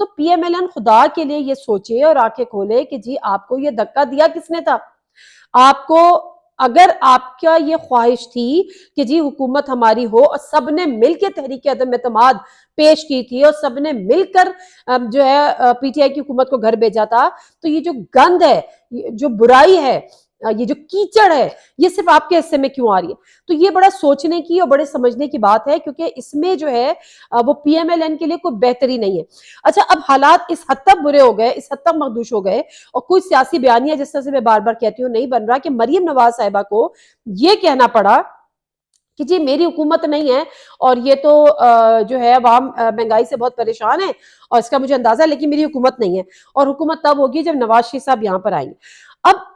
تو P M L N خدا کے لیے یہ سوچے اور آنکھیں کھولے کہ جی آپ کو یہ دھکا دیا کس نے تھا. آپ کو اگر آپ کا یہ خواہش تھی کہ جی حکومت ہماری ہو اور سب نے مل کے تحریک عدم اعتماد پیش کی تھی اور سب نے مل کر جو ہے پی ٹی آئی کی حکومت کو گھر بھیجا تھا, تو یہ جو گند ہے, جو برائی ہے, یہ جو کیچڑ ہے, یہ صرف آپ کے حصے میں کیوں آ رہی ہے؟ تو یہ بڑا سوچنے کی اور بڑے سمجھنے کی بات ہے, کیونکہ اس میں جو ہے وہ پی ایم ایل این کے لیے کوئی بہتری نہیں ہے. اچھا, اب حالات اس حد تک برے ہو گئے, اس حد تک مخدوش ہو گئے, اور کوئی سیاسی بیانیہ جس طرح سے میں بار بار کہتی ہوں نہیں بن رہا کہ مریم نواز صاحبہ کو یہ کہنا پڑا کہ جی میری حکومت نہیں ہے اور یہ تو جو ہے عوام مہنگائی سے بہت پریشان ہے اور اس کا مجھے اندازہ ہے, لیکن میری حکومت نہیں ہے, اور حکومت تب ہوگی جب نواز شریف صاحب یہاں پر آئیں گے. اب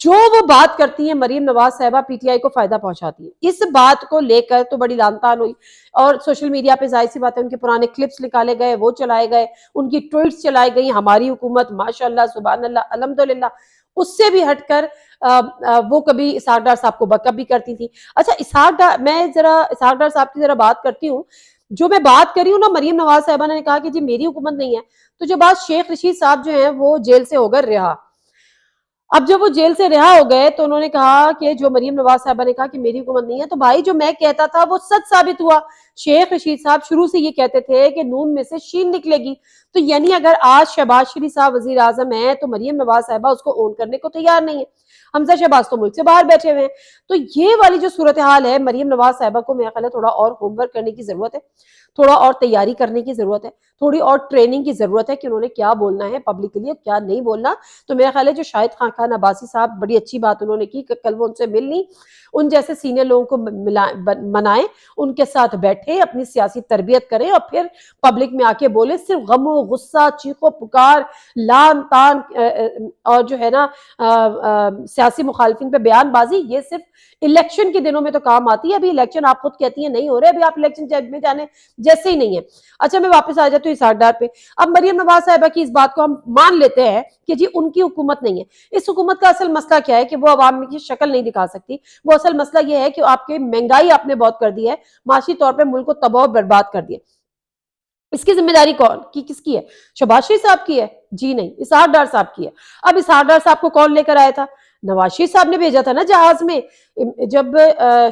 جو وہ بات کرتی ہیں مریم نواز صاحبہ پی ٹی آئی کو فائدہ پہنچاتی ہے, اس بات کو لے کر تو بڑی لعن طعن ہوئی, اور سوشل میڈیا پہ ظاہر سی بات ہے ان کے پرانے کلپس نکالے گئے, وہ چلائے گئے, ان کی ٹویٹس چلائی گئی, ہماری حکومت ماشاءاللہ سبحان اللہ الحمدللہ. اس سے بھی ہٹ کر وہ کبھی اسحاق ڈار صاحب کو بیک اپ بھی کرتی تھی. اچھا, اسحاق ڈار, میں ذرا اسحاق ڈار صاحب کی ذرا بات کرتی ہوں. جو میں بات کری ہوں نا, مریم نواز صاحبہ نے کہا کہ جی میری حکومت نہیں ہے, تو جو بات شیخ رشید صاحب جو ہیں وہ جیل سے ہو گئے رہا. اب جب وہ جیل سے رہا ہو گئے تو انہوں نے کہا کہ جو مریم نواز صاحبہ نے کہا کہ میری حکومت نہیں ہے, تو بھائی جو میں کہتا تھا وہ سچ ثابت ہوا. شیخ رشید صاحب شروع سے یہ کہتے تھے کہ نون میں سے شین نکلے گی, تو یعنی اگر آج شہباز شریف صاحب وزیر اعظم ہیں تو مریم نواز صاحبہ اس کو اون کرنے کو تیار نہیں ہے. حمزہ شہباز تو ملک سے باہر بیٹھے ہوئے ہیں. تو یہ والی جو صورتحال ہے, مریم نواز صاحبہ کو میرا خیال ہے تھوڑا اور ہوم ورک کرنے کی ضرورت ہے, تھوڑا اور تیاری کرنے کی ضرورت ہے, تھوڑی اور ٹریننگ کی ضرورت ہے کہ انہوں نے کیا بولنا ہے پبلکلی اور کیا نہیں بولنا. تو میرا خیال ہے جو شاہد خاقان عباسی صاحب, بڑی اچھی بات انہوں نے کی کہ کل وہ ان سے مل لی, ان جیسے سینئر لوگوں کو منائیں, ان کے ساتھ بیٹھے, اپنی سیاسی تربیت کریں اور پھر پبلک میں آ کے بولے. صرف غم و غصہ, چیخ و پکار, لان تان اور جو ہے نا سیاسی مخالفین پہ بیان بازی, یہ صرف الیکشن کے دنوں میں تو کام آتی ہے. ابھی الیکشن آپ خود کہتی ہیں نہیں ہو رہے, ابھی آپ الیکشن میں جانے جیسے ہی نہیں ہے. اچھا, میں واپس آ جاتی ہوں اسحاق ڈار پہ. اب مریم نواز صاحبہ کی اس بات کو ہم مان لیتے ہیں کہ جی ان کی حکومت نہیں ہے. اس حکومت کا اصل مسئلہ کیا ہے کہ وہ عوام کی شکل نہیں دکھا سکتی. وہ اصل مسئلہ یہ ہے کہ آپ کی مہنگائی آپ نے بہت کر دی ہے, معاشی طور پہ ملک کو تباہ و برباد کر دیا. اس کی ذمہ داری کون کی, کس کی ہے؟ شہباز شریف صاحب کی ہے؟ جی نہیں, اسحاق ڈار صاحب کی ہے. اب اسحاق ڈار صاحب کو کون لے کر آیا تھا؟ نواز شریف صاحب نے بھیجا تھا نا جہاز میں. جب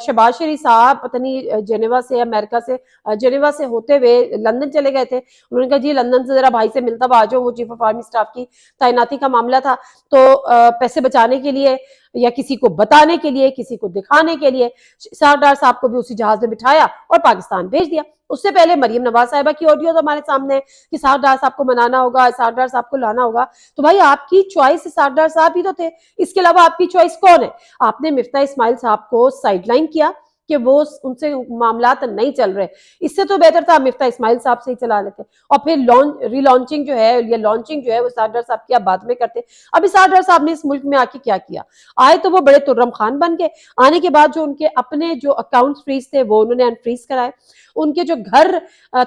شہباز شریف صاحب پتہ نہیں جنیوا سے, امریکہ سے, جنیوا سے ہوتے ہوئے لندن چلے گئے تھے, انہوں نے کہا جی لندن سے ذرا بھائی سے ملتا آ جاؤ, وہ چیف آف آرمی سٹاف کی تعیناتی کا معاملہ تھا, تو پیسے بچانے کے لیے یا کسی کو بتانے کے لیے, کسی کو دکھانے کے لیے اسحاق ڈار صاحب کو بھی اسی جہاز میں بٹھایا اور پاکستان بھیج دیا. اس سے پہلے مریم نواز صاحبہ کی آڈیو تو ہمارے سامنے ہے کہ اسحاق ڈار صاحب کو منانا ہوگا, اسحاق ڈار صاحب کو لانا ہوگا. تو بھائی آپ کی چوائس اسحاق ڈار صاحب ہی تو تھے, اس کے علاوہ آپ کی چوائس کون ہے؟ آپ نے مفتاح اسماعیل صاحب کو سائیڈ لائن کیا کہ وہ ان سے معاملات نہیں چل رہے. اس سے تو بہتر تھا مفتاح اسماعیل صاحب سے ہی چلا لیتے, اور پھر ری لانچنگ جو ہے یا لانچنگ جو ہے وہ اسحاق ڈار صاحب کی آپ بعد میں کرتے. اب اسحاق ڈار صاحب نے اس ملک میں آ کے کیا کیا؟ آئے تو وہ بڑے ترم خان بن گئے, آنے کے بعد جو ان کے اپنے جو اکاؤنٹ فریز تھے وہ انہوں نے انفریز کرائے, ان کے جو گھر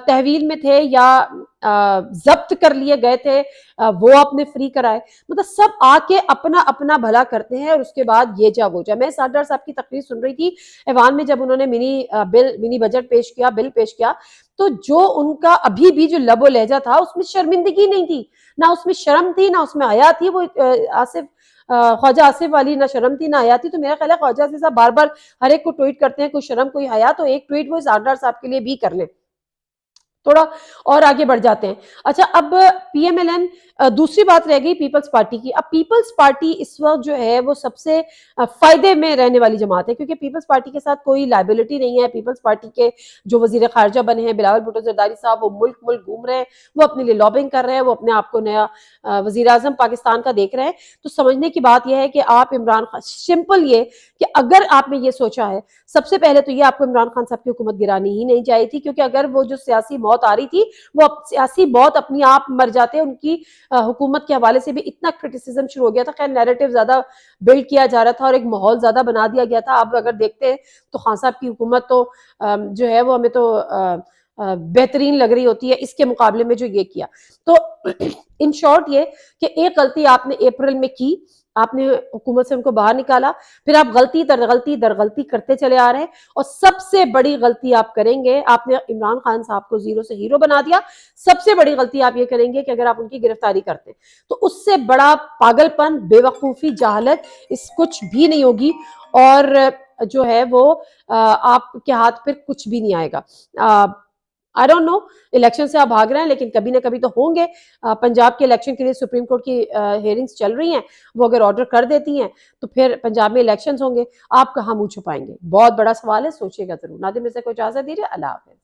تحویل میں تھے یا ضبط کر لیے گئے تھے وہ آپ نے فری کرائے. مطلب سب آ کے اپنا اپنا بھلا کرتے ہیں, اور اس کے بعد یہ جا وہ جا. میں اسحاق ڈار صاحب کی تقریر سن رہی تھی ایوان میں جب انہوں نے منی بجٹ پیش کیا, بل پیش کیا, تو جو ان کا ابھی بھی جو لب و لہجہ تھا اس میں شرمندگی نہیں تھی, نہ اس میں شرم تھی, نہ اس میں حیا تھی. وہ خواجہ آصف والی نہ شرم تھی نہ حیا تھی. تو میرا خیال ہے خواجہ آصف صاحب بار بار ہر ایک کو ٹویٹ کرتے ہیں, کوئی شرم کوئی حیا, تو ایک ٹویٹ وہ اسحاق ڈار صاحب کے لیے بھی کر لیں, تھوڑا اور آگے بڑھ جاتے ہیں. اچھا, اب پی ایم ایل این, دوسری بات رہ گئی پیپلز پارٹی کی. اب پیپلز پارٹی اس وقت جو ہے وہ سب سے فائدے میں رہنے والی جماعت ہے, کیونکہ پیپلز پارٹی کے ساتھ کوئی لائبلٹی نہیں ہے. پیپلز پارٹی کے جو وزیر خارجہ بنے ہیں بلاول بھٹو زرداری صاحب, وہ ملک گھوم رہے ہیں, وہ اپنے لیے لابنگ کر رہے ہیں, وہ اپنے آپ کو نیا وزیر اعظم پاکستان کا دیکھ رہے ہیں. تو سمجھنے کی بات یہ ہے کہ آپ عمران خان, سمپل یہ کہ اگر آپ نے یہ سوچا ہے, سب سے پہلے تو یہ آپ کو عمران خان صاحب کی حکومت گرانی ہی نہیں چاہیے تھی, کیونکہ اگر وہ جو سیاسی موت آ رہی تھی وہ سیاسی موت اپنی آپ مر جاتے. ان کی حکومت کے حوالے سے بھی اتنا کرٹیسزم شروع ہو گیا تھا, خیر نیریٹو زیادہ بلڈ کیا جا رہا تھا اور ایک ماحول زیادہ بنا دیا گیا تھا. اب اگر دیکھتے ہیں تو خان صاحب کی حکومت تو جو ہے وہ ہمیں تو بہترین لگ رہی ہوتی ہے اس کے مقابلے میں جو یہ کیا. تو ان شارٹ یہ کہ ایک غلطی آپ نے اپریل میں کی, آپ نے حکومت سے ان کو باہر نکالا، پھر آپ غلطی در غلطی در غلطی کرتے چلے آ رہے ہیں، اور سب سے بڑی غلطی آپ کریں گے، آپ نے عمران خان صاحب کو زیرو سے ہیرو بنا دیا، سب سے بڑی غلطی آپ یہ کریں گے کہ اگر آپ ان کی گرفتاری کرتے ہیں تو اس سے بڑا پاگل پن، بے وقوفی، جہالت اس کچھ بھی نہیں ہوگی، اور جو ہے وہ آپ کے ہاتھ پھر کچھ بھی نہیں آئے گا۔ آئی ڈونٹ نو، الیکشن سے آپ بھاگ رہے ہیں لیکن کبھی نہ کبھی تو ہوں گے۔ پنجاب کے الیکشن کے لیے سپریم کورٹ کی ہیئرنگز چل رہی ہیں، وہ اگر آرڈر کر دیتی ہیں تو پھر پنجاب میں الیکشنز ہوں گے، آپ کہاں منہ چھپائیں گے؟ بہت بڑا سوال ہے، سوچیے گا ضرور۔ ناظرین، مجھ سے کوئی اجازت دیجیے، اللہ حافظ۔